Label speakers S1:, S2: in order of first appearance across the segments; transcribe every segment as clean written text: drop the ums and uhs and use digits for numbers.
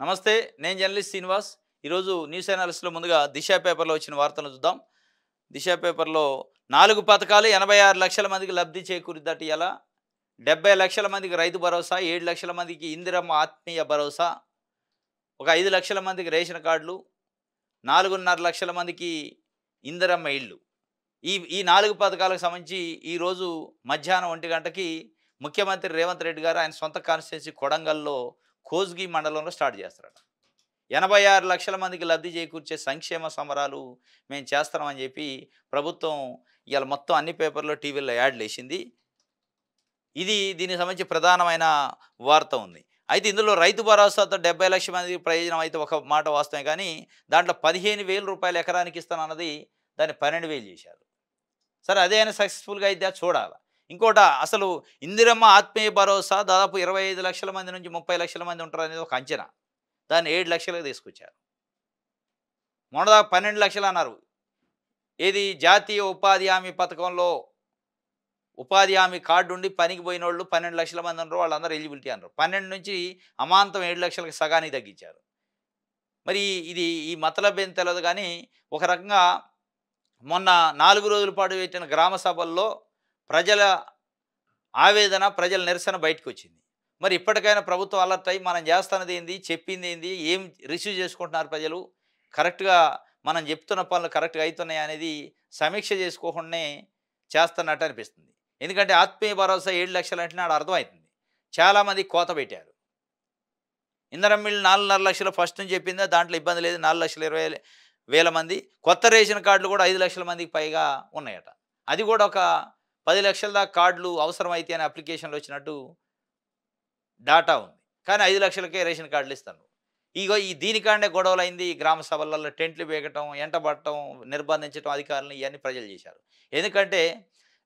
S1: నమస్తే. నేను జర్నలిస్ట్ శ్రీనివాస్. ఈరోజు న్యూస్ అనాలిసిస్‌లో ముందుగా 'దిశ' పేపర్‌లో వచ్చిన వార్తలను చూద్దాం. 'దిశ' పేపర్‌లో 4 పథకాలు 86 లక్షల మందికి లబ్ధి చేకూరిద్దట ఇయాల. 70 లక్షల మందికి రైతు భరోసా, 7 లక్షల మందికి ఇందిరమ్మ ఆత్మీయ భరోసా, ఒక 5 లక్షల మందికి రేషన్ కార్డులు, 4.5 లక్షల మందికి ఇందిరమ్మ ఇళ్ళు. ఈ 4 పథకాలకు సంబంధించి ఈరోజు మధ్యాహ్నం 1 గంటకి ముఖ్యమంత్రి రేవంత్ రెడ్డి గారు ఆయన సొంత కాన్స్టిట్యున్సీ కొడంగల్‌లో కోస్గి మండలంలో స్టార్ట్ చేస్తారట. 86 లక్షల మందికి లబ్ధి చేకూర్చే సంక్షేమ సమరాలు మేము చేస్తున్నామని చెప్పి ప్రభుత్వం ఇవాళ మొత్తం అన్ని పేపర్‌లో, టీవీల్లో యాడ్‌లేసింది. దీనికి సంబంధించి ప్రధానమైన వార్త ఉంది. అయితే ఇందులో రైతు భరోసాతో 70 లక్షల మందికి ప్రయోజనం అయితే ఒక మాట వాస్తవమే, కానీ దాంట్లో రూ. 15,000 ఎకరానికి ఇస్తానన్నది దాన్ని 12,000 చేశారు. సరే, అదేనా సక్సెస్ఫుల్‌గా అయిద్దా చూడాలి. ఇంకోట, అసలు ఇందిరమ్మ ఆత్మీయ భరోసా దాదాపు 25 లక్షల మంది నుంచి 30 లక్షల మంది ఉంటారనేది ఒక అంచనా. దాన్ని 7 లక్షలకు తీసుకొచ్చారు. మొన్నదాకా 12 లక్షలు అన్నారు. ఏది జాతీయ ఉపాధి హామీ పథకంలో ఉపాధి హామీ కార్డు ఉండి పనికి పోయినోళ్ళు 12 లక్షల మంది ఉన్నారు. వాళ్ళందరూ ఎలిజిబిలిటీ అన్నారు. 12 నుంచి అమాంతం 7 లక్షలకి సగానికి తగ్గించారు. మరి ఈ మతలబ్ ఏం తెలియదు, కానీ ఒక రకంగా మొన్న 4 రోజుల పాటు పెట్టిన గ్రామ సభల్లో ప్రజల ఆవేదన, ప్రజల నిరసన బయటకు వచ్చింది. మరి ఇప్పటికైనా ప్రభుత్వం అలర్ట్ అయ్యి మనం చేస్తున్నది ఏంది, చెప్పింది ఏంది, ఏం రిసీవ్ చేసుకుంటున్నారు ప్రజలు, కరెక్ట్గా మనం చెప్తున్న పనులు కరెక్ట్గా అవుతున్నాయి అనేది సమీక్ష చేసుకోకుండానే చేస్తున్నట్టు అనిపిస్తుంది. ఎందుకంటే ఆత్మీయ భరోసా 7 లక్షలు అంటే నాడు అర్థమవుతుంది. చాలామంది కోత పెట్టారు. ఇంధనం మిల్లు 4.5 లక్షలు ఫస్ట్ నుంచి చెప్పిందా, దాంట్లో ఇబ్బంది లేదు. 4,20,000 మంది కొత్త రేషన్ కార్డులు కూడా 5 లక్షల మందికి పైగా ఉన్నాయట. అది కూడా ఒక 10 లక్షల దాకా కార్డులు అవసరమైతే అని అప్లికేషన్లు వచ్చినట్టు డాటా ఉంది. కానీ 5 లక్షలకే రేషన్ కార్డులు ఇస్తాను. దీనికాండే గొడవలైంది. గ్రామ సభలలో టెంట్లు వేయటం, ఎంటబట్టడం, నిర్బంధించడం అధికారులను, ఇవన్నీ ప్రజలు చేశారు. ఎందుకంటే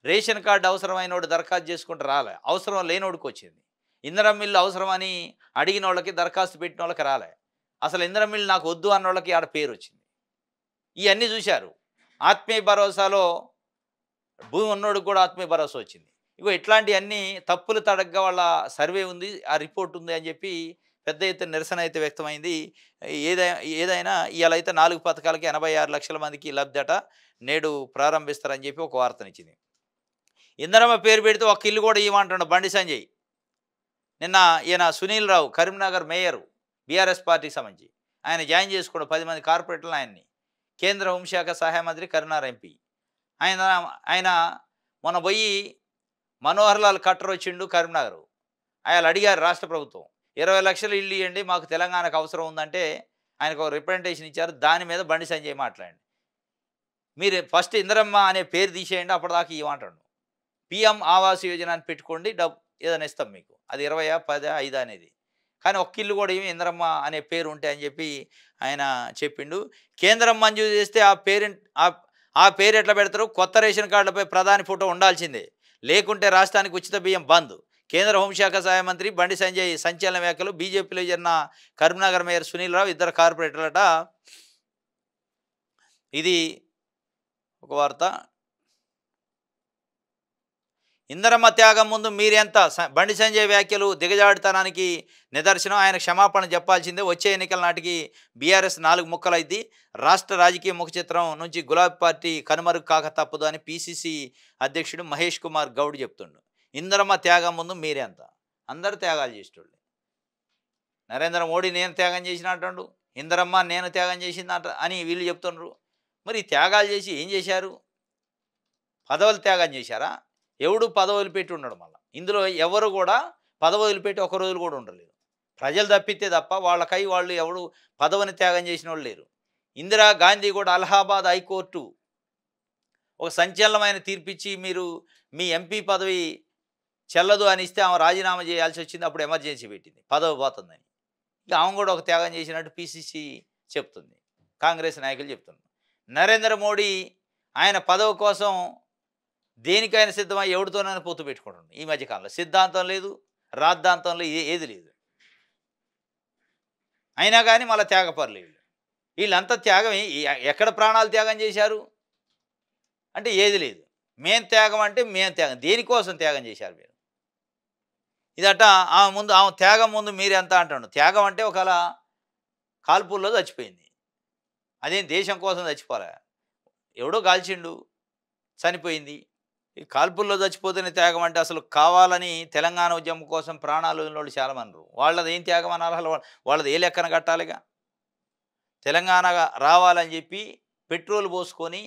S1: రేషన్ కార్డు అవసరమైనోడు దరఖాస్తు చేసుకుంటూ రాలే, అవసరం లేనోడికి వచ్చింది. ఇంధనం మిల్లు అవసరమని అడిగిన వాళ్ళకి, దరఖాస్తు పెట్టిన వాళ్ళకి రాలే. అసలు ఇంధనం మిల్లు నాకు వద్దు అన్న వాళ్ళకి ఆడ పేరు వచ్చింది. ఇవన్నీ చూశారు. ఆత్మీయ భరోసాలో భూమి ఉన్నోడికి కూడా ఆత్మీయ భరోసా వచ్చింది. ఇట్లాంటివన్నీ తప్పులు తడగ్గా వాళ్ళ సర్వే ఉంది, ఆ రిపోర్ట్ ఉంది అని చెప్పి పెద్ద ఎత్తున నిరసన అయితే వ్యక్తమైంది. ఏదైనా ఇవాళ అయితే 4 పథకాలకి 86 లక్షల మందికి లబ్ధి అట. నేడు ప్రారంభిస్తారని చెప్పి ఒక వార్తనిచ్చింది. ఇంధనమ్మ పేరు పెడితే ఒక ఇల్లు కూడా ఇవ్వమంటాడు బండి సంజయ్. నిన్న ఈయన సునీల్ రావు, కరీంనగర్ మేయరు, బీఆర్ఎస్ పార్టీకి సంబంధించి, ఆయన జాయిన్ చేసుకోవడం 10 మంది కార్పొరేటర్లు ఆయన్ని. కేంద్ర హోంశాఖ సహాయ మంత్రి, కరీంనగర్ ఎంపీ ఆయన మొన్న పోయి మనోహర్ లాల్ ఖట్టర్ వచ్చిండు కరీంనగర్. ఆయన అడిగారు రాష్ట్ర ప్రభుత్వం 20 లక్షలు ఇల్లు ఇవ్వండి, మాకు తెలంగాణకు అవసరం ఉందంటే ఆయనకు ఒక రిప్రజెంటేషన్ ఇచ్చారు. దాని మీద బండి సంజయ్ మాట్లాడండి, మీరు ఫస్ట్ ఇందిరమ్మ అనే పేరు తీసేయండి, అప్పటిదాకా ఇవ్వమంటాడు. పిఎం ఆవాస్ యోజన అని పెట్టుకోండి, ఏదైనా ఇస్తాం మీకు, అది 20, 10, 5 అనేది. కానీ ఒక్క ఇల్లు కూడా ఏమి ఇందిరమ్మ అనే పేరు ఉంటే అని చెప్పి ఆయన చెప్పిండు. కేంద్రం మంజూరు చేస్తే ఆ పేరు ఎట్లా పెడతారు? కొత్త రేషన్ కార్డులపై ప్రధాని ఫోటో ఉండాల్సిందే, లేకుంటే రాష్ట్రానికి ఉచిత బియ్యం బంద్. కేంద్ర హోంశాఖ సహాయ మంత్రి బండి సంజయ్ సంచలన వ్యాఖ్యలు. బీజేపీలో చేరిన కరీంనగర్ మేయర్ సునీల్ రావు, 2 కార్పొరేటర్లట. ఇది ఒక వార్త. ఇందిరమ్మ త్యాగం ముందు మీరెంత? బండి సంజయ్ వ్యాఖ్యలు దిగజాడుతనానికి నిదర్శనం. ఆయన క్షమాపణ చెప్పాల్సిందే. వచ్చే ఎన్నికల నాటికి బీఆర్ఎస్ 4 ముక్కలైద్ది. రాష్ట్ర రాజకీయ ముఖ చిత్రం నుంచి గులాబీ పార్టీ కనుమరుగు కాక తప్పదు అని పీసీసీ అధ్యక్షుడు మహేష్ కుమార్ గౌడ్ చెప్తుండు. ఇందిరమ్మ త్యాగం ముందు మీరెంత? అందరూ త్యాగాలు చేసేటోళ్ళు. నరేంద్ర మోడీ నేను త్యాగం చేసిన అంటాడు, ఇందిరమ్మ నేను త్యాగం చేసింది అని వీళ్ళు చెప్తుండ్రు. మరి త్యాగాలు చేసి ఏం చేశారు? పదవులు త్యాగం చేశారా? ఎవడు పదవులు పెట్టి ఉండడు. మళ్ళీ ఇందులో ఎవరు కూడా పదవులు పెట్టి ఒక రోజులు కూడా ఉండలేదు. ప్రజలు తప్పితే తప్ప వాళ్ళకై వాళ్ళు ఎవడు పదవిని త్యాగం చేసిన వాళ్ళు లేరు. ఇందిరా గాంధీ కూడా అలహాబాద్ హైకోర్టు ఒక సంచలనమైన తీర్పిచ్చి మీరు మీ ఎంపీ పదవి చెల్లదు అని ఇస్తే ఆమె రాజీనామా చేయాల్సి వచ్చింది. అప్పుడు ఎమర్జెన్సీ పెట్టింది, పదవి పోతుందని. ఇక ఆమె కూడా ఒక త్యాగం చేసినట్టు పీసీసీ చెప్తుంది, కాంగ్రెస్ నాయకులు చెప్తున్నారు. నరేంద్ర మోడీ ఆయన పదవి కోసం దేనికైనా సిద్ధమై ఎవరితోనైనా పొత్తు పెట్టుకుంటుంది. ఈ మధ్యకాలంలో సిద్ధాంతం లేదు, రాద్ధాంతంలో ఏది లేదు. అయినా కానీ మళ్ళీ త్యాగపరులు వీళ్ళంతా త్యాగం. ఎక్కడ ప్రాణాలు త్యాగం చేశారు అంటే ఏది లేదు. మేం త్యాగం అంటే మేం త్యాగం, దేనికోసం త్యాగం చేశారు మీరు? ఇదట ఆమె త్యాగం ముందు మీరెంత అంటాడు. త్యాగం అంటే ఒకవేళ కాల్పుల్లో చచ్చిపోయింది. అదేం దేశం కోసం చచ్చిపోలే. ఎవడో కాల్చిండు, చనిపోయింది. ఈ కాల్పుల్లో చచ్చిపోతేనే త్యాగం అంటే అసలు కావాలని తెలంగాణ ఉద్యమం కోసం ప్రాణాలు వదిలినోళ్ళు చాలామంది ఉన్నారు. వాళ్ళది ఏం త్యాగం అనాలి? అసలు వాళ్ళది ఏ లెక్కన కట్టాలిగా? తెలంగాణ రావాలని చెప్పి పెట్రోల్ పోసుకొని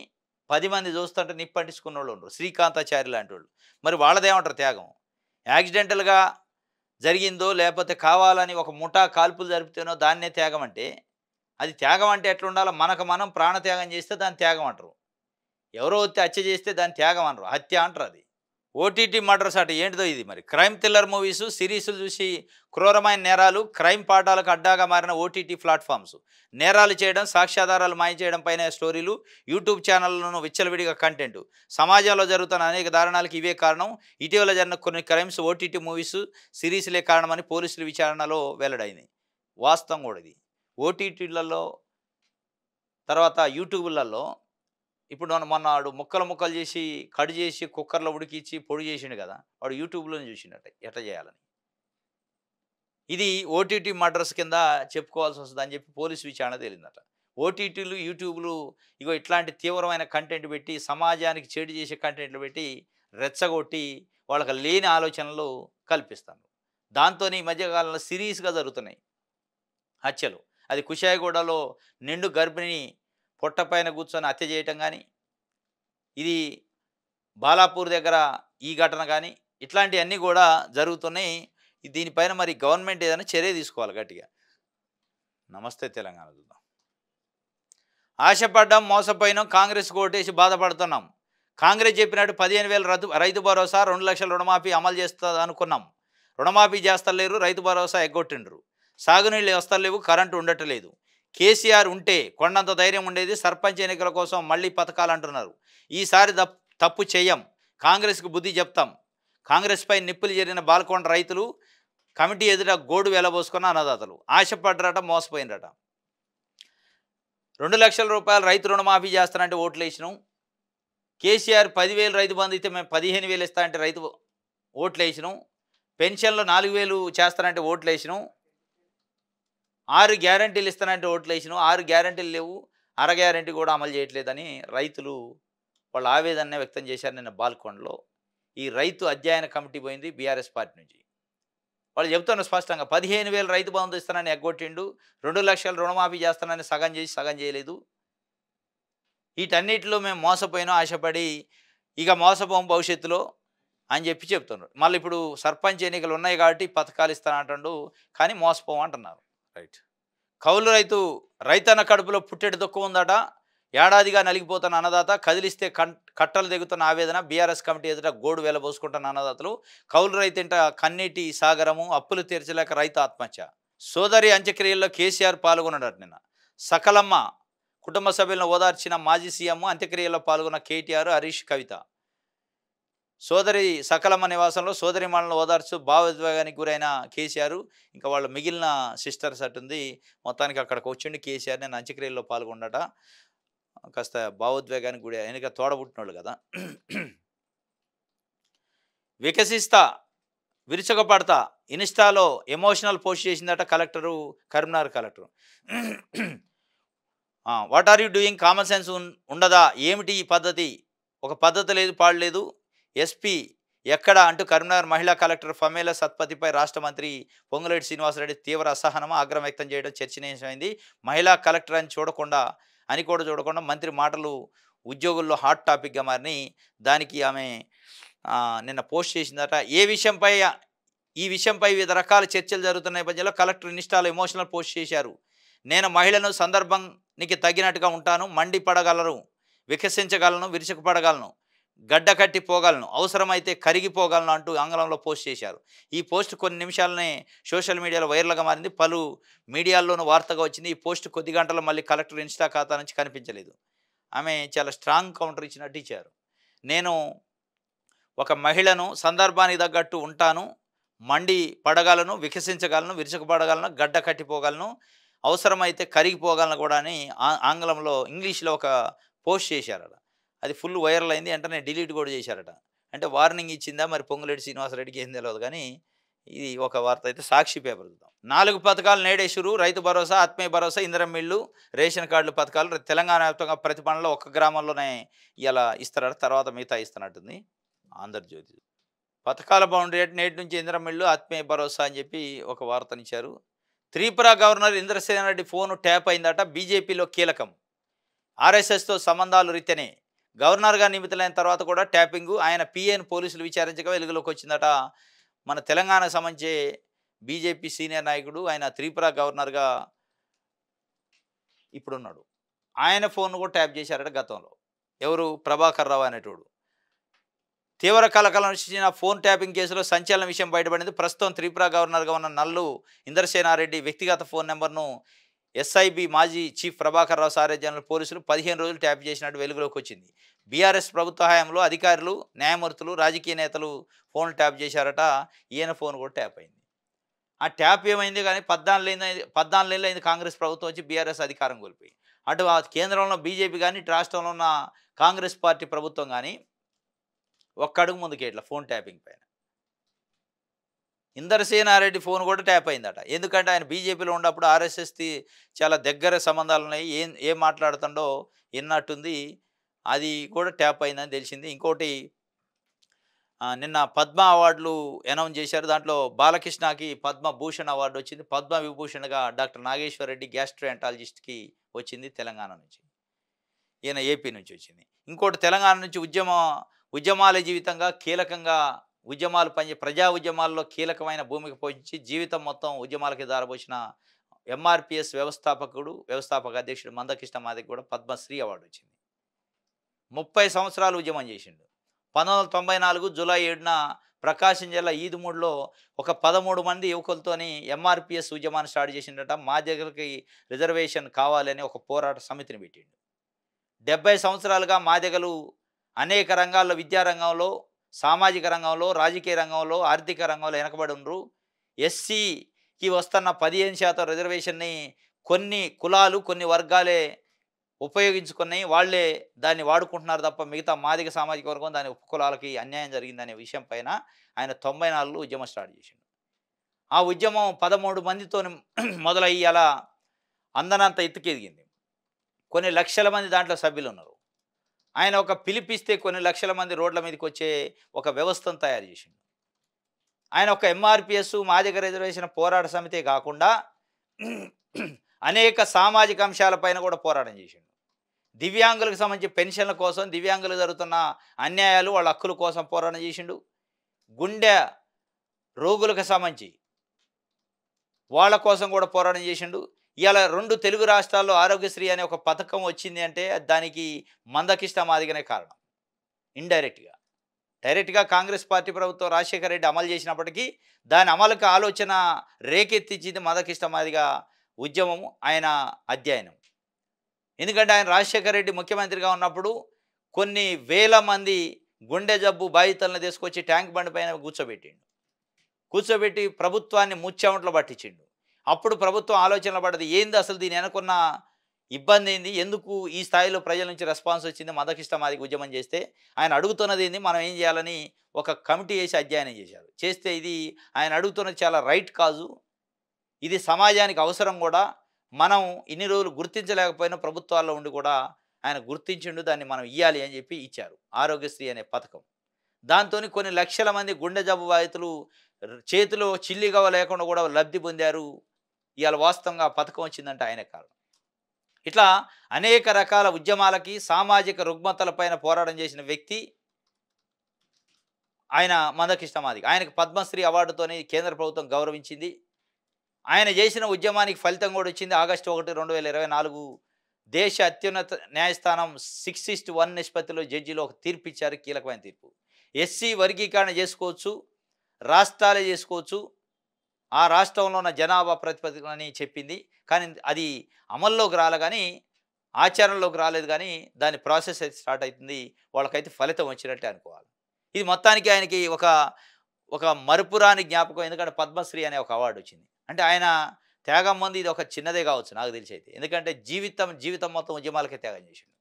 S1: 10 మంది చూస్తుంటే నిప్పంటించుకున్నోళ్ళు ఉండరు. శ్రీకాంతాచారి లాంటి వాళ్ళు. మరి వాళ్ళదేమంటారు త్యాగం? యాక్సిడెంటల్‌గా జరిగిందో లేకపోతే కావాలని ఒక ముఠా కాల్పులు జరిపితేనో దాన్నే త్యాగం అంటే, అది త్యాగం అంటే ఎట్లుండాల? మనకు మనం ప్రాణత్యాగం చేస్తే దాన్ని త్యాగం అంటారు. ఎవరో వచ్చి హత్య చేస్తే దాన్ని త్యాగం అనరు. హత్య అంటారు అది. ఓటీటీ మర్డర్స్ అట ఏంటిదో ఇది మరి. క్రైమ్ థ్రిల్లర్ మూవీసు, సిరీస్‌లు చూసి క్రూరమైన నేరాలు, క్రైమ్ పాఠాలకు అడ్డాగా మారిన ఓటీటీ ప్లాట్‌ఫామ్స్. నేరాలు చేయడం, సాక్ష్యాధారాలు మాయం చేయడం పైన స్టోరీలు, యూట్యూబ్ ఛానళ్లను విచ్చలవిడిగా కంటెంట్. సమాజంలో జరుగుతున్న అనేక దారుణాలకు ఇవే కారణం. ఇటీవల జరిగిన కొన్ని క్రైమ్స్ ఓటీటీ మూవీస్, సిరీస్‌లే కారణమని పోలీసుల విచారణలో వెల్లడైంది. వాస్తవం కూడా ఇది. ఓటీటీలలో తర్వాత యూట్యూబులలో ఇప్పుడు మొన్న వాడు ముక్కలు ముక్కలు చేసి కట్ చేసి కుక్కర్లో ఉడికిచ్చి పొడి చేసిండు కదా, వాడు యూట్యూబ్లోనే చూసిండట ఎట్లా చేయాలని. ఇది ఓటీటీ మర్డర్స్ కింద చెప్పుకోవాల్సి వస్తుంది అని చెప్పి పోలీసు విచారణ తేలిందట. ఓటీటీలు యూట్యూబ్లు ఇగో ఇట్లాంటి తీవ్రమైన కంటెంట్ పెట్టి సమాజానికి చెడు చేసే కంటెంట్లు పెట్టి రెచ్చగొట్టి వాళ్ళకి లేని ఆలోచనలు కల్పిస్తాను. దాంతో ఈ మధ్యకాలంలో సిరీస్గా జరుగుతున్నాయి హత్యలు. అది కుషాయిగూడలో నిండు గర్భిణిని పొట్టపైన కూర్చొని హత్య చేయటం కానీ, ఇది బాలాపూర్ దగ్గర ఈ ఘటన కానీ, ఇట్లాంటివన్నీ కూడా జరుగుతున్నాయి. దీనిపైన మరి గవర్నమెంట్ ఏదైనా చర్య తీసుకోవాలి గట్టిగా. నమస్తే తెలంగాణ చూద్దాం. ఆశపడ్డాం, మోసపోయినాం, కాంగ్రెస్ ఓటేసి బాధపడుతున్నాం. కాంగ్రెస్ చెప్పినట్టు 15,000 రైతు భరోసా, 2 లక్షల రుణమాఫీ అమలు చేస్తుంది అనుకున్నాం. రుణమాఫీ చేస్తలేరు, రైతు భరోసా ఎగ్గొట్టిండ్రు. సాగునీళ్ళు వస్తలేవు, కరెంటు ఉండట్లేదు. కేసీఆర్ ఉంటే కొండంత ధైర్యం ఉండేది. సర్పంచ్ ఎన్నికల కోసం మళ్ళీ పథకాలు అంటున్నారు. ఈసారి తప్పు చెయ్యం, కాంగ్రెస్కు బుద్ధి చెప్తాం. కాంగ్రెస్పై నిప్పులు జరిగిన బాల్కొండ రైతులు, కమిటీ ఎదుట గోడు వెలబోసుకున్న అన్నదాతలు. ఆశపడ్డరట, మోసపోయినరట. 2 లక్షల రూపాయలు రైతు రుణమాఫీ చేస్తానంటే ఓట్లు వేసినాం. కేసీఆర్ 10,000 రైతు బంధు ఇస్తే మేము 15,000 ఇస్తానంటే రైతు ఓట్లు వేసినాం. పెన్షన్లు 4,000 చేస్తానంటే ఓట్లు వేసినాం. 6 గ్యారంటీలు ఇస్తానంటే ఓట్లు వేసినాం. 6 గ్యారంటీలు లేవు, అర గ్యారంటీ కూడా అమలు చేయట్లేదని రైతులు వాళ్ళ ఆవేదన వ్యక్తం చేశారు నిన్న బాల్కొండలో. ఈ రైతు అధ్యయన కమిటీ పోయింది బీఆర్ఎస్ పార్టీ నుంచి. వాళ్ళు చెప్తున్నారు స్పష్టంగా 15,000 రైతు బంధు ఇస్తానని ఎగ్గొట్టిండు, 2 లక్షల రుణమాఫీ చేస్తానని సగం చేసి సగం చేయలేదు. వీటన్నిటిలో మేము మోసపోయినాం, ఆశపడి ఇక మోసపోం భవిష్యత్తులో అని చెప్పి చెప్తున్నారు. మళ్ళీ ఇప్పుడు సర్పంచ్ ఎన్నికలు ఉన్నాయి కాబట్టి పథకాలు ఇస్తానంటాడు, కానీ మోసపోం అంటున్నారు. రైట్. కౌలు రైతన్న కడుపులో పుట్టెడు దుఃఖం ఉందట. ఏడాదిగా నలిగిపోతున్న అన్నదాత, కదిలిస్తే కట్టలు దిగుతున్న ఆవేదన. బీఆర్ఎస్ కమిటీ ఎదుట గోడు వెలబోసుకుంటున్న అన్నదాతలు. కౌలు రైతింట కన్నీటి సాగరము, అప్పులు తీర్చలేక రైతు ఆత్మహత్య. సోదరి అంత్యక్రియల్లో కేసీఆర్ పాల్గొన్నాడట నిన్న. సకలమ్మ కుటుంబ సభ్యులను ఓదార్చిన మాజీ సీఎం, అంత్యక్రియల్లో పాల్గొన్న కేటీఆర్, హరీష్, కవిత. సోదరి సకలమ్మ నివాసంలో సోదరిమణులను ఓదార్చు భావోద్వేగానికి గురైన కేసీఆర్, ఇంకా వాళ్ళ మిగిలిన సిస్టర్స్ అటుంది. మొత్తానికి అక్కడికి వచ్చిండి కేసీఆర్. నేను అంత్యక్రియల్లో పాల్గొన్నట. కాస్త భావోద్వేగానికి గురి వెనుక తోడబుట్టినోళ్ళు కదా. వికసిస్తా, విరుచకపడతా ఇన్స్టాలో ఎమోషనల్ పోస్ట్ చేసిందట collector, Karimnagar collector. What are you doing, common sense ఉండదా ఏమిటి ఈ పద్ధతి? ఒక పద్ధతి లేదు, పాడలేదు. ఎస్పీ ఎక్కడ అంటూ కరీంనగర్ మహిళా కలెక్టర్ ఫమేలా సత్పతిపై రాష్ట్ర మంత్రి పొంగులేటి శ్రీనివాసరెడ్డి తీవ్ర అసహనం, ఆగ్రహం వ్యక్తం చేయడం చర్చనీయాంశమైంది. మహిళా కలెక్టర్ అని కూడా చూడకుండా మంత్రి మాటలు ఉద్యోగుల్లో హాట్ టాపిక్గా మారినాయి. దానికి ఆమె నిన్న పోస్ట్ చేసిందట. ఈ విషయంపై వివిధ రకాల చర్చలు జరుగుతున్న నేపథ్యంలో కలెక్టర్ ఇన్స్టాలో ఎమోషనల్ పోస్ట్ చేశారు. నేను మహిళను సందర్భానికి తగినట్టుగా ఉంటాను, మండిపడగలను, వికసించగలను, విరుచుకుపడగలను, గడ్డ కట్టి పోగలను, అవసరమైతే కరిగిపోగలను అంటూ ఆంగ్లంలో పోస్ట్ చేశారు. ఈ పోస్ట్ కొన్ని నిమిషాలనే సోషల్ మీడియాలో వైరల్గా మారింది. పలు మీడియాల్లోనూ వార్తగా వచ్చింది. ఈ పోస్ట్ కొద్ది గంటల్లో మళ్ళీ కలెక్టర్ ఇన్స్టా ఖాతా నుంచి కనిపించలేదు. ఆమె చాలా స్ట్రాంగ్ కౌంటర్ ఇచ్చినట్టు ఇచ్చారు. నేను ఒక మహిళను సందర్భానికి తగ్గట్టు ఉంటాను, మండి పడగలను, వికసించగలను, విరుచుకుపడగలను, గడ్డ కట్టిపోగలను, అవసరమైతే కరిగిపోగలను కూడా అని ఆంగ్లంలో ఇంగ్లీష్లో ఒక పోస్ట్ చేశారట. అది ఫుల్ వైరల్ అయింది. వెంటనే డిలీట్ కూడా చేశారట. అంటే వార్నింగ్ ఇచ్చిందా మరి పొంగులేటి శ్రీనివాసరెడ్డికి ఏం తెలియదు. కానీ ఇది ఒక వార్త అయితే సాక్షి పేపర్ చూద్దాం. 4 పథకాలు నేడే షురు. రైతు భరోసా, ఆత్మీయ భరోసా, ఇందిరమ్మ ఇల్లు, రేషన్ కార్డుల పథకాలు తెలంగాణ వ్యాప్తంగా ప్రతి మండలంలో ఒక్క గ్రామంలోనే ఇయాల ఇస్తారట. తర్వాత మిగతా ఇస్తున్నట్టుంది. ఆంధ్రజ్యోతి. పథకాల బౌండరీ నేటి నుంచి ఇందిరమ్మ ఇల్లు, ఆత్మీయ భరోసా అని చెప్పి ఒక వార్తనిచ్చారు. Tripura governor Indrasena Reddy phone tap అయిందట. బీజేపీలో కీలకం. ఆర్ఎస్ఎస్తో సంబంధాలు రీత్యనే గవర్నర్గా నియమితులైన తర్వాత కూడా ట్యాపింగు. ఆయన పిఏను పోలీసులు విచారించగా వెలుగులోకి వచ్చిందట. మన తెలంగాణకు సంబంధించి బీజేపీ సీనియర్ నాయకుడు, ఆయన త్రిపుర గవర్నర్గా ఇప్పుడున్నాడు. ఆయన ఫోన్ కూడా ట్యాప్ చేశారట గతంలో. ఎవరు? ప్రభాకర్ రావు అనేటోడు. తీవ్ర కలకలం సృష్టించిన ఫోన్ ట్యాపింగ్ కేసులో సంచలన విషయం బయటపడింది. ప్రస్తుతం త్రిపుర గవర్నర్గా ఉన్న నల్లు ఇంద్రసేనారెడ్డి వ్యక్తిగత ఫోన్ నెంబర్ను ఎస్ఐబి మాజీ చీఫ్ ప్రభాకర్ రావు సారథ్యంలో పోలీసులు 15 రోజులు ట్యాప్ చేసినట్టు వెలుగులోకి వచ్చింది. బీఆర్ఎస్ ప్రభుత్వ హయాంలో అధికారులు, న్యాయమూర్తులు, రాజకీయ నేతలు ఫోన్ ట్యాప్ చేశారట. ఈయన ఫోన్ కూడా ట్యాప్ అయింది. ఆ ట్యాప్ ఏమైంది కానీ 14 ఏళ్ళు అయింది కాంగ్రెస్ ప్రభుత్వం వచ్చి బీఆర్ఎస్ అధికారం కోల్పోయి. అటు ఆ కేంద్రంలో బీజేపీ కానీ, ఇటు రాష్ట్రంలో ఉన్న కాంగ్రెస్ పార్టీ ప్రభుత్వం కానీ ఒక్క అడుగు ముందుకే ఇట్లా ఫోన్ ట్యాపింగ్ పైన. ఇందరసేనారెడ్డి ఫోన్ కూడా ట్యాప్ అయిందట. ఎందుకంటే ఆయన బీజేపీలో ఉన్నప్పుడు ఆర్ఎస్ఎస్కి చాలా దగ్గర సంబంధాలు ఉన్నాయి. ఏం మాట్లాడుతుండో విన్నట్టుంది. అది కూడా ట్యాప్ అయిందని తెలిసింది. ఇంకోటి, నిన్న పద్మ అవార్డులు అనౌన్స్ చేశారు. దాంట్లో బాలకృష్ణకి పద్మభూషణ్ అవార్డు వచ్చింది. పద్మ విభూషణ్గా డాక్టర్ నాగేశ్వర్ రెడ్డి గ్యాస్ట్రోఎంటాలజిస్ట్కి వచ్చింది తెలంగాణ నుంచి. ఈయన ఏపీ నుంచి వచ్చింది. ఇంకోటి, తెలంగాణ నుంచి ఉద్యమాల జీవితంగా కీలకంగా ఉద్యమాలు ప్రజా ఉద్యమాల్లో కీలకమైన భూమిక పోషించి జీవితం మొత్తం ఉద్యమాలకి దారబోసిన ఎంఆర్పిఎస్ వ్యవస్థాపక అధ్యక్షుడు మందకృష్ణ మాదికి కూడా పద్మశ్రీ అవార్డు వచ్చింది. 30 సంవత్సరాలు ఉద్యమం చేసిండు. 1994 జూలై 7న ప్రకాశం జిల్లా ఈదుమూడిలో ఒక 13 మంది యువకులతోని ఎంఆర్పిఎస్ ఉద్యమాన్ని స్టార్ట్ చేసిండట. మాదిగలకి రిజర్వేషన్ కావాలని ఒక పోరాట సమితిని పెట్టిండు. 70 సంవత్సరాలుగా మాదిగలు అనేక రంగాల్లో, విద్యారంగంలో, సామాజిక రంగంలో, రాజకీయ రంగంలో, ఆర్థిక రంగంలో వెనకబడి ఉండరు. ఎస్సీకి వస్తున్న 15% రిజర్వేషన్ని కొన్ని కులాలు, కొన్ని వర్గాలే ఉపయోగించుకుని వాళ్ళే దాన్ని వాడుకుంటున్నారు తప్ప మిగతా మాదిగ సామాజిక వర్గం, దాని ఉపకులాలకి అన్యాయం జరిగిందనే విషయం పైన ఆయన 94లో ఉద్యమం స్టార్ట్ చేసిండు. ఆ ఉద్యమం 13 మందితో మొదలయ్యి అలా అందనంత ఎత్తుకెదిగింది. కొన్ని లక్షల మంది దాంట్లో సభ్యులు ఉన్నారు. ఆయన ఒక పిలిపిస్తే కొన్ని లక్షల మంది రోడ్ల మీదకి వచ్చే ఒక వ్యవస్థను తయారు చేసిండు. ఆయన ఒక ఎంఆర్పిఎస్ మాదిగ రిజర్వేషన్ పోరాట సమితే కాకుండా అనేక సామాజిక అంశాలపైన కూడా పోరాటం చేసిండు. దివ్యాంగులకు సంబంధించి పెన్షన్ల కోసం, దివ్యాంగులకు జరుగుతున్న అన్యాయాలు, వాళ్ళ హక్కుల కోసం పోరాటం చేసిండు. గుండె రోగులకు సంబంధించి వాళ్ళ కోసం కూడా పోరాటం చేసిండు. ఇవాళ 2 తెలుగు రాష్ట్రాల్లో ఆరోగ్యశ్రీ అనే ఒక పథకం వచ్చింది అంటే దానికి మందకృష్ణ మాదిగనే కారణం. డైరెక్ట్గా కాంగ్రెస్ పార్టీ ప్రభుత్వం రాజశేఖర రెడ్డి అమలు చేసినప్పటికీ దాని అమలుకి ఆలోచన రేకెత్తించింది మందకృష్ణ మాదిగ ఉద్యమం, ఆయన అధ్యయనం. ఎందుకంటే ఆయన రాజశేఖర రెడ్డి ముఖ్యమంత్రిగా ఉన్నప్పుడు కొన్ని వేల మంది గుండె జబ్బు బాధితులను తీసుకొచ్చి ట్యాంక్ బండి పైన కూర్చోబెట్టి ప్రభుత్వాన్ని ముచ్చెమటలు పట్టించిండు. అప్పుడు ప్రభుత్వం ఆలోచనలు పడ్డది, ఏంది అసలు దీని వెనకున్న ఇబ్బంది ఏంది, ఎందుకు ఈ స్థాయిలో ప్రజల నుంచి రెస్పాన్స్ వచ్చింది, మందకృష్ణ మాదిగ ఉద్యమం చేస్తే ఆయన అడుగుతున్నది ఏంది, మనం ఏం చేయాలని ఒక కమిటీ వేసి అధ్యయనం చేస్తే ఇది ఆయన అడుగుతున్నది చాలా రైట్ కాజు, ఇది సమాజానికి అవసరం కూడా, మనం ఇన్ని రోజులు గుర్తించలేకపోయినా ప్రభుత్వాల్లో ఉండి కూడా ఆయన గుర్తించిండు, దాన్ని మనం ఇవ్వాలి అని చెప్పి ఇచ్చారు ఆరోగ్యశ్రీ అనే పథకం. దాంతో కొన్ని లక్షల మంది గుండె జబ్బు బాధితులు చేతిలో చిల్లిగవ లేకుండా కూడా లబ్ధి పొందారు. ఇవాళ వాస్తవంగా పథకం వచ్చిందంటే ఆయన కారణం. ఇట్లా అనేక రకాల ఉద్యమాలకి, సామాజిక రుగ్మతలపైన పోరాటం చేసిన వ్యక్తి ఆయన మందకృష్ణ మాదిగ. ఆయనకు పద్మశ్రీ అవార్డుతోని కేంద్ర ప్రభుత్వం గౌరవించింది. ఆయన చేసిన ఉద్యమానికి ఫలితం కూడా వచ్చింది. ఆగస్టు 1, 2024 దేశ అత్యున్నత న్యాయస్థానం 6:1 నిష్పత్తిలో జడ్జిలో ఒక తీర్పు ఇచ్చారు, కీలకమైన తీర్పు. ఎస్సీ వర్గీకరణ చేసుకోవచ్చు, రాష్ట్రాలే చేసుకోవచ్చు, ఆ రాష్ట్రంలో ఉన్న జనాభా ప్రతిపాదన అని చెప్పింది. కానీ అది అమల్లోకి రాలే, కానీ ఆచరణలోకి రాలేదు. కానీ దాని ప్రాసెస్ అయితే స్టార్ట్ అవుతుంది. వాళ్ళకైతే ఫలితం వచ్చినట్టే అనుకోవాలి. ఇది మొత్తానికి ఆయనకి ఒక మరుపురాని జ్ఞాపకం. ఎందుకంటే పద్మశ్రీ అనే ఒక అవార్డు వచ్చింది అంటే ఆయన త్యాగం మంది ఇది ఒక చిన్నదే కావచ్చు నాకు తెలిసి అయితే. ఎందుకంటే జీవితం మొత్తం ఉద్యమాలకే త్యాగం చేసిండు,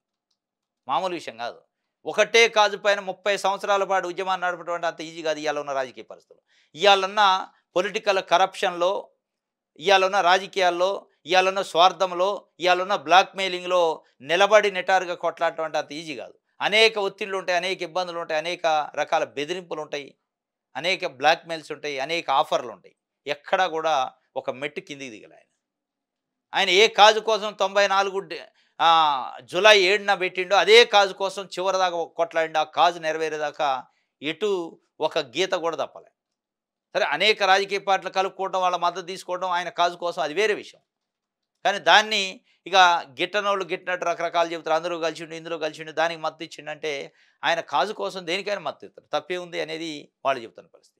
S1: మామూలు విషయం కాదు. ఒకటే కాజు పైన 30 సంవత్సరాల పాటు ఉద్యమాన్ని నడపడం అంటే అంత ఈజీ కాదు ఇవాళ ఉన్న రాజకీయ పరిస్థితులు. ఇవాళ ఉన్న పొలిటికల్ కరప్షన్లో ఇవాళ రాజకీయాల్లో, ఇవాళ స్వార్థంలో, ఇవాళ బ్లాక్ మెయిలింగ్లో నిలబడి నిటారుగా కొట్లాడటం అంటే అంత ఈజీ కాదు. అనేక ఒత్తిళ్ళు ఉంటాయి, అనేక ఇబ్బందులు ఉంటాయి, అనేక రకాల బెదిరింపులు ఉంటాయి, అనేక బ్లాక్ మెయిల్స్ ఉంటాయి, అనేక ఆఫర్లు ఉంటాయి. ఎక్కడా కూడా ఒక మెట్టు కిందికి దిగలే ఆయన. ఆయన ఏ కాజు కోసం 94 జూలై 7న పెట్టిండో అదే కాజు కోసం చివరిదాకా కొట్లాడిండు. ఆ కాజు నెరవేరేదాకా ఎటు ఒక గీత కూడా తప్పలే. సరే, అనేక రాజకీయ పార్టీలు కలుపుకోవడం, వాళ్ళ మద్దతు తీసుకోవడం ఆయన కాజు కోసం అది వేరే విషయం. కానీ దాన్ని ఇక గిట్టనోళ్ళు గిట్టినట్టు రకరకాలు చెబుతారు. అందరూ కలిసిండు, ఇందులో కలిసిండు, దానికి మద్దతు ఇచ్చిండంటే ఆయన కాజు కోసం దేనికైనా మద్దతు ఇస్తారు. తప్పే ఉంది అనేది వాళ్ళు చెబుతున్న పరిస్థితి.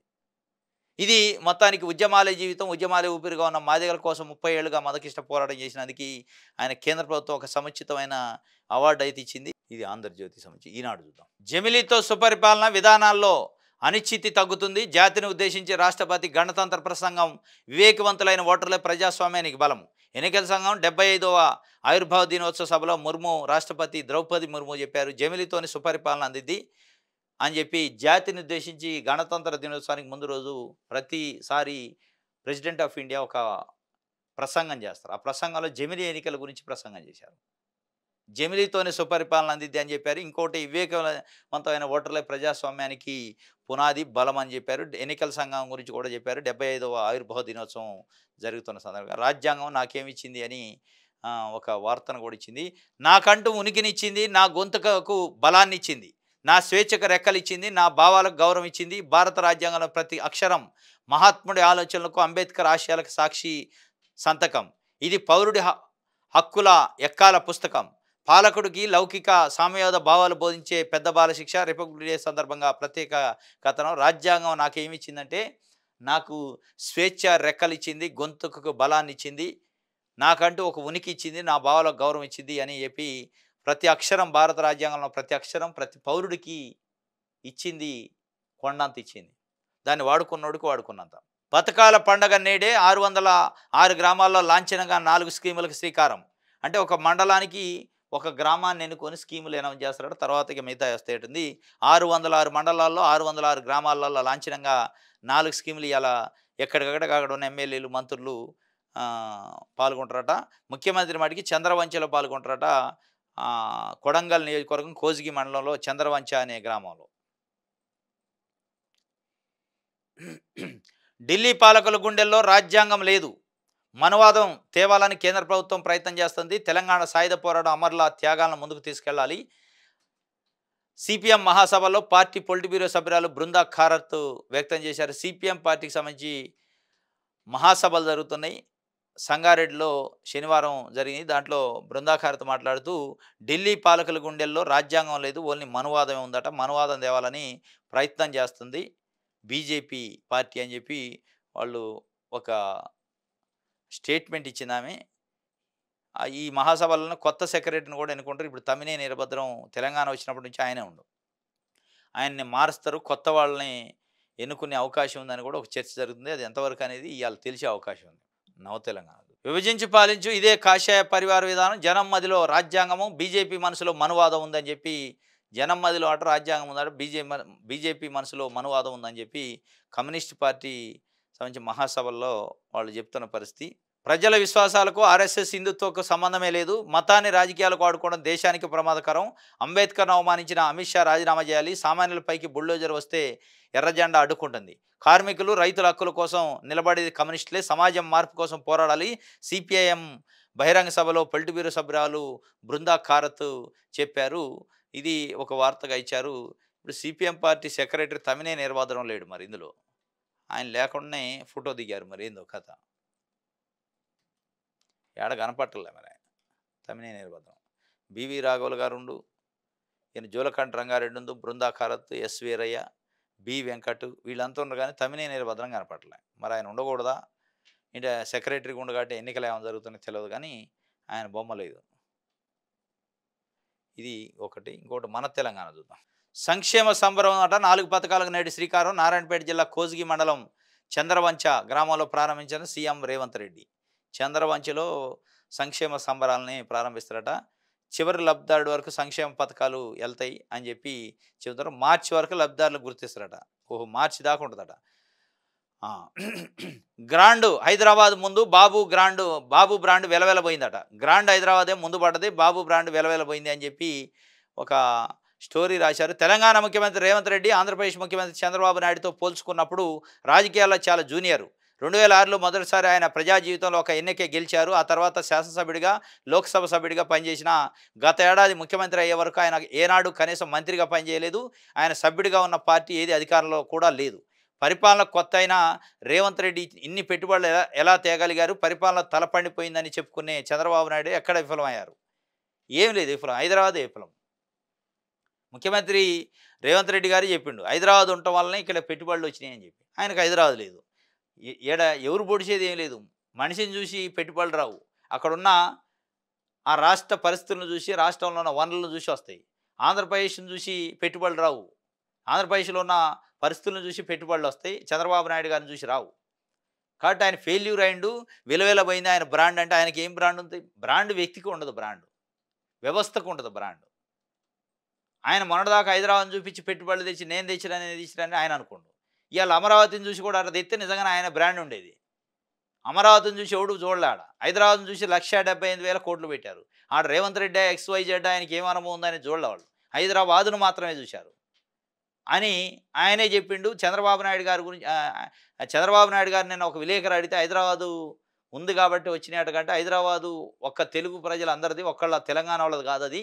S1: ఇది మొత్తానికి ఉద్యమాలే జీవితం, ఉద్యమాలే ఊపిరిగా ఉన్న మాదిగల కోసం 30 ఏళ్లుగా మదకిష్ట పోరాటం చేసినందుకు ఆయన కేంద్ర ప్రభుత్వం ఒక సముచితమైన అవార్డు అయితే ఇచ్చింది. ఇది ఆంధ్రజ్యోతి సంబంధించి. ఈనాడు చూద్దాం. జమిలీతో సుపరిపాలన విధానాల్లో అనిశ్చితి తగ్గుతుంది. జాతిని ఉద్దేశించి రాష్ట్రపతి గణతంత్ర ప్రసంగం వివేకవంతులైన ఓటర్లే ప్రజాస్వామ్యానికి బలం. ఎన్నికల సంఘం 75వ ఆవిర్భావ దినోత్సవ సభలో ముర్ము రాష్ట్రపతి ద్రౌపది ముర్ము చెప్పారు. జమిలీతోని సుపరిపాలన అందిద్ది అని చెప్పి జాతిని ఉద్దేశించి గణతంత్ర దినోత్సవానికి ముందు రోజు ప్రతిసారి ప్రెసిడెంట్ ఆఫ్ ఇండియా ఒక ప్రసంగం చేస్తారు. ఆ ప్రసంగంలో జమిలీ ఎన్నికల గురించి ప్రసంగం చేశారు. జమిలీతోనే సుపరిపాలన అందిద్ది అని చెప్పారు. ఇంకోటి వివేకవంతమైన ఓటర్లే ప్రజాస్వామ్యానికి పునాది బలం అని చెప్పారు. ఎన్నికల సంఘం గురించి కూడా చెప్పారు. 75వ ఆవిర్భావ దినోత్సవం జరుగుతున్న సందర్భంగా రాజ్యాంగం నాకేమిచ్చింది అని ఒక వార్తను కూడా ఇచ్చింది. నాకంటూ ఉనికినిచ్చింది, నా గొంతుకకు బలాన్ని ఇచ్చింది, నా స్వేచ్ఛకు రెక్కలిచ్చింది, నా భావాలకు గౌరవం ఇచ్చింది. భారత రాజ్యాంగంలో ప్రతి అక్షరం మహాత్ముడి ఆలోచనలకు, అంబేద్కర్ ఆశయాలకు సాక్షి సంతకం. ఇది పౌరుడి హక్కుల ఎక్కాల పుస్తకం. పాలకుడికి లౌకిక సామ్యవాద భావాలు బోధించే పెద్ద బాల శిక్ష. రిపబ్లిక్ డే సందర్భంగా ప్రత్యేక కథనం. రాజ్యాంగం నాకేమిచ్చిందంటే నాకు స్వేచ్ఛ రెక్కలిచ్చింది, గొంతుకు బలాన్ని ఇచ్చింది, నాకంటూ ఒక ఉనికి ఇచ్చింది, నా భావాలకు గౌరవం ఇచ్చింది అని చెప్పి ప్రతి అక్షరం, భారత రాజ్యాంగంలో ప్రతి అక్షరం ప్రతి పౌరుడికి ఇచ్చింది, కొండంత ఇచ్చింది. దాన్ని వాడుకున్నోడికి వాడుకున్నంత. పథకాల పండగ నేడే 606 గ్రామాల్లో లాంఛనంగా 4 స్కీములకు శ్రీకారం. అంటే ఒక మండలానికి ఒక గ్రామాన్ని ఎన్నుకొని స్కీములు అనౌన్స్ చేస్తారట. తర్వాత ఇక మిగతా వస్తేటుంది. 606 మండలాల్లో 606 గ్రామాలలో లాంఛనంగా 4 స్కీములు ఇవాళ ఎక్కడికక్కడ అక్కడ ఉన్న ఎమ్మెల్యేలు, మంత్రులు పాల్గొంటారట. ముఖ్యమంత్రి మటుకి చంద్రవంచలో పాల్గొంటారట. కొడంగల్ నియోజకవర్గం కోజిగి మండలంలో చంద్రవంచ అనే గ్రామంలో. ఢిల్లీ పాలకుల గుండెల్లో రాజ్యాంగం లేదు, మనువాదం తేవాలని కేంద్ర ప్రభుత్వం ప్రయత్నం చేస్తుంది. తెలంగాణ సాయుధ పోరాటం అమరుల త్యాగాలను ముందుకు తీసుకెళ్లాలి. సిపిఎం మహాసభలో పార్టీ పొలిట్ బ్యూరో సభ్యురాలు బృందా ఖారత్ వ్యక్తం చేశారు. సిపిఎం పార్టీకి సంబంధించి మహాసభలు జరుగుతున్నాయి. సంగారెడ్డిలో శనివారం జరిగింది. దాంట్లో బృందా ఖారత్ మాట్లాడుతూ ఢిల్లీ పాలకుల గుండెల్లో రాజ్యాంగం లేదు, ఓన్లీ మనువాదమే ఉందట. మనువాదం తేవాలని ప్రయత్నం చేస్తుంది బీజేపీ పార్టీ అని చెప్పి వాళ్ళు ఒక స్టేట్మెంట్ ఇచ్చింది ఆమె. ఈ మహాసభలను కొత్త సెక్రటరీని కూడా ఎన్నుకుంటారు. ఇప్పుడు తమ్మినేని వీరభద్రం తెలంగాణ వచ్చినప్పటి నుంచి ఆయనే ఉండు, ఆయన్ని మారుస్తారు, కొత్త వాళ్ళని ఎన్నుకునే అవకాశం ఉందని కూడా ఒక చర్చ జరుగుతుంది. అది ఎంతవరకు అనేది ఇవాళ తెలిసే అవకాశం ఉంది. నవ తెలంగాణ విభజించి పాలించు, ఇదే కాషాయ పరివార విధానం. జనం మదిలో రాజ్యాంగము, బీజేపీ మనసులో మనువాదం ఉందని చెప్పి, జనం మదిలో అటు రాజ్యాంగం ఉందట, బీజేపీ మనసులో మనువాదం ఉందని చెప్పి కమ్యూనిస్ట్ పార్టీ సంబంధించి మహాసభల్లో వాళ్ళు చెప్తున్న పరిస్థితి. ప్రజల విశ్వాసాలకు ఆర్ఎస్ఎస్ హిందుత్వకు సంబంధమే లేదు, మతాన్ని రాజకీయాలకు వాడుకోవడం దేశానికి ప్రమాదకరం. అంబేద్కర్ను అవమానించిన అమిత్ షా రాజీనామా చేయాలి. సామాన్యులపైకి బుల్డోజర్ వస్తే ఎర్రజెండా అడ్డుకుంటుంది. కార్మికులు, రైతుల హక్కుల కోసం నిలబడేది కమ్యూనిస్టులే. సమాజం మార్పు కోసం పోరాడాలి. సిపిఐఎం బహిరంగ సభలో పొలిట్ బ్యూరో సభ్యురాలు బృందా ఖారత్ చెప్పారు. ఇది ఒక వార్తగా ఇచ్చారు. ఇప్పుడు CPM party secretary Tammineni Veerabhadram లేడు, మరి ఇందులో ఆయన లేకుండానే ఫోటో దిగారు. మరి ఏందో కథ ఏడ కనపట్టలే మరి తమ్మినేని వీరభద్రం. బివి రాఘవులు గారు ఉండు, ఈయన జోలకంఠ రంగారెడ్డి ఉండు, బృందా ఖారత్, ఎస్ వీరయ్య, బి వెంకట్ వీళ్ళంతా ఉన్నారు. కానీ తమ్మినేని వీరభద్రం కనపట్టలే. మరి ఆయన ఉండకూడదా? అంటే సెక్రటరీగా ఉండు కాబట్టి ఎన్నికలు ఏమైనా జరుగుతుందో తెలియదు, కానీ ఆయన బొమ్మ లేదు. ఇది ఒకటి. ఇంకోటి మన తెలంగాణ చూద్దాం. సంక్షేమ సంబరం అట 4 పథకాలకు నేడు శ్రీకారం. నారాయణపేట జిల్లా కోజిగి మండలం చంద్రవంచ గ్రామంలో ప్రారంభించిన సీఎం రేవంత్ రెడ్డి. చంద్రవంచలో సంక్షేమ సంబరాలని ప్రారంభిస్తారట. చివరి లబ్ధిదారుడి వరకు సంక్షేమ పథకాలు వెళ్తాయి అని చెప్పి చెబుతారు. మార్చి వరకు లబ్ధిదారులు గుర్తిస్తారట. మార్చి దాకా ఉంటుందట. ఆ! గ్రాండ్ హైదరాబాద్ ముందు బాబు బ్రాండ్ వెలవెలబోయిందట. గ్రాండ్ హైదరాబాదే ముందు పడ్డది. బాబు బ్రాండ్ వెలవెలబోయింది అని చెప్పి ఒక స్టోరీ రాశారు. తెలంగాణ ముఖ్యమంత్రి రేవంత్ రెడ్డి ఆంధ్రప్రదేశ్ ముఖ్యమంత్రి చంద్రబాబు నాయుడుతో పోల్చుకున్నప్పుడు రాజకీయాల్లో చాలా జూనియరు. 2006లో మొదటిసారి ఆయన ప్రజా జీవితంలో ఒక ఎన్నిక గెలిచారు. ఆ తర్వాత శాసనసభ్యుడిగా, లోక్సభ సభ్యుడిగా పనిచేసిన గత ఏడాది ముఖ్యమంత్రి అయ్యే వరకు ఆయన ఏనాడు కనీసం మంత్రిగా పనిచేయలేదు. ఆయన సభ్యుడిగా ఉన్న పార్టీ ఏది అధికారంలో కూడా లేదు. పరిపాలన కొత్తయినా రేవంత్ రెడ్డి ఇన్ని పెట్టుబడులు ఎలా ఎలా తేగలిగారు? పరిపాలన తలపండిపోయిందని చెప్పుకునే చంద్రబాబు నాయుడు ఎక్కడ విఫలమయ్యారు? ఏం లేదు విఫలం. హైదరాబాదే విఫలం. ముఖ్యమంత్రి రేవంత్ రెడ్డి గారే చెప్పిండు. హైదరాబాద్ ఉండటం వల్లనే ఇక్కడ పెట్టుబడులు వచ్చినాయి అని చెప్పి. ఆయనకు హైదరాబాద్ లేదు. ఈడ ఎవరు పొడిచేది ఏం లేదు. మనిషిని చూసి పెట్టుబడులు రావు. అక్కడున్న ఆ రాష్ట్ర పరిస్థితులను చూసి, రాష్ట్రంలో ఉన్న వనరులను చూసి వస్తాయి. ఆంధ్రప్రదేశ్‌ని చూసి పెట్టుబడులు రావు. ఆంధ్రప్రదేశ్‌లో ఉన్న పరిస్థితులను చూసి పెట్టుబడులు వస్తాయి. చంద్రబాబు నాయుడు గారిని చూసి రావు. కాబట్టి ఆయన ఫెయిల్యూర్ అయిండు. విలవిలబోయింది ఆయన బ్రాండ్ అంటే ఆయనకి ఏం బ్రాండ్ ఉంది? బ్రాండ్ వ్యక్తికి ఉండదు బ్రాండ్. వ్యవస్థకు ఉండదు బ్రాండ్. ఆయన మొన్నటిదాకా హైదరాబాద్‌ని చూపించి పెట్టుబడులు తెచ్చి నేను తెచ్చినానని ఆయన అనుకోండు. ఇవాళ అమరావతిని చూసి కూడా అట్లా తెస్తే నిజంగానే ఆయన బ్రాండ్ ఉండేది. అమరావతిని చూసి ఎవడు చూడలే ఆడ. హైదరాబాద్‌ని చూసి 1,75,000 కోట్లు పెట్టారు. ఆడ రేవంత్ రెడ్డి ఎక్స్‌వైజెడ్ ఆయనకి ఏం అనుభవం ఉందని చూడలే వాళ్ళు. హైదరాబాదును మాత్రమే చూశారు. అని ఆయనే చెప్పిండు. చంద్రబాబు నాయుడు గారి గురించి చంద్రబాబు నాయుడు గారిని నేను ఒక విలేకరు అడిగితే హైదరాబాదు ఉంది కాబట్టి వచ్చినాయట కంటే హైదరాబాదు ఒక్క తెలుగు ప్రజలందరిది ఒక్కళ్ళ తెలంగాణ వాళ్ళది కాదది.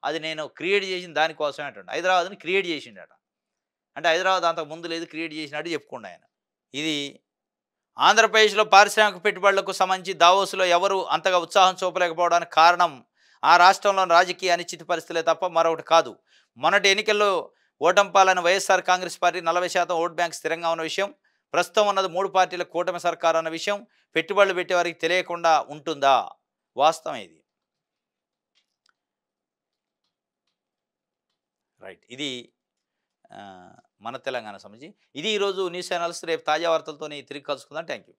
S1: అది నేను క్రియేట్ చేసిన దానికోసమే అంటుండు. హైదరాబాద్‌ని క్రియేట్ చేసిండట. అంటే హైదరాబాద్ అంతకు ముందు లేదు క్రియేట్ చేసినట్టు చెప్పుకుండు ఆయన. ఇది ఆంధ్రప్రదేశ్‌లో పారిశ్రామిక పెట్టుబడులకు సంబంధించి దావోస్‌లో ఎవరు అంతగా ఉత్సాహం చూపలేకపోవడానికి కారణం ఆ రాష్ట్రంలోని రాజకీయ అనిశ్చిత పరిస్థితులే తప్ప మరొకటి కాదు. మొన్నటి ఎన్నికల్లో ఓటమి పాలైన YSR Congress party 40% vote bank స్థిరంగా ఉన్న విషయం, ప్రస్తుతం ఉన్నది 3 పార్టీల కూటమి సర్కారు అన్న విషయం పెట్టుబడులు పెట్టేవారికి తెలియకుండా ఉంటుందా? వాస్తవం ఇది. రైట్. ఇది మన తెలంగాణ సంబంధించి. ఇది ఈరోజు న్యూస్ ఛానల్స్. రేపు తాజా వార్తలతోని తిరిగి కలుసుకుందాం. Thank you.